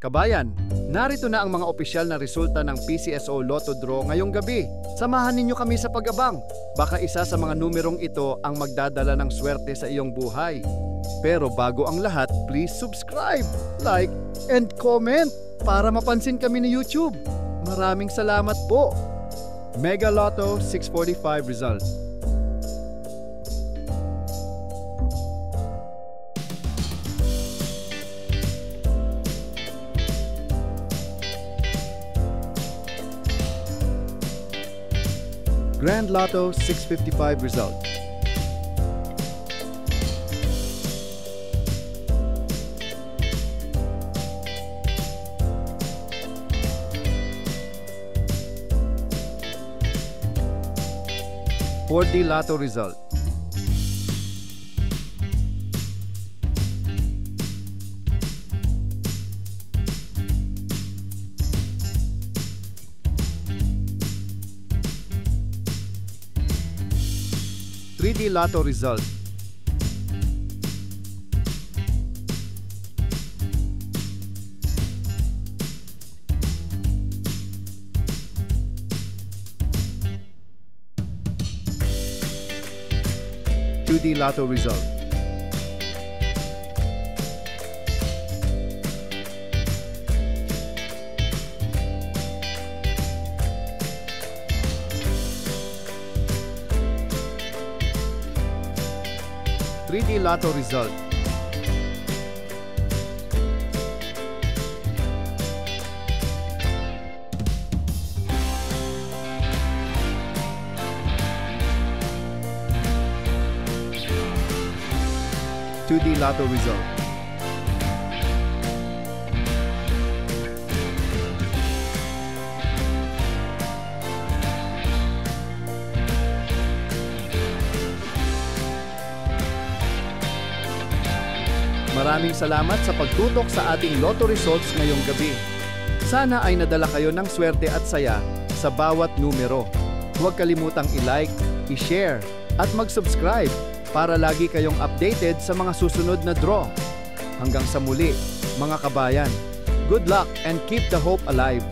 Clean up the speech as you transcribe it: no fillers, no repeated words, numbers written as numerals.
Kabayan, narito na ang mga opisyal na resulta ng PCSO Lotto Draw ngayong gabi. Samahan ninyo kami sa pag-abang. Baka isa sa mga numerong ito ang magdadala ng swerte sa iyong buhay. Pero bago ang lahat, please subscribe, like, and comment para mapansin kami ni YouTube. Maraming salamat po. Mega Lotto 645 result. Grand Lotto 655 result. $4D Lotto result. $3D Lotto result. $2D Lotto result. $3D Lotto result. $2D Lotto result. Maraming salamat sa pagtutok sa ating Lotto results ngayong gabi. Sana ay nadala kayo ng swerte at saya sa bawat numero. Huwag kalimutang i-like, i-share, at mag-subscribe para lagi kayong updated sa mga susunod na draw. Hanggang sa muli, mga kabayan. Good luck and keep the hope alive!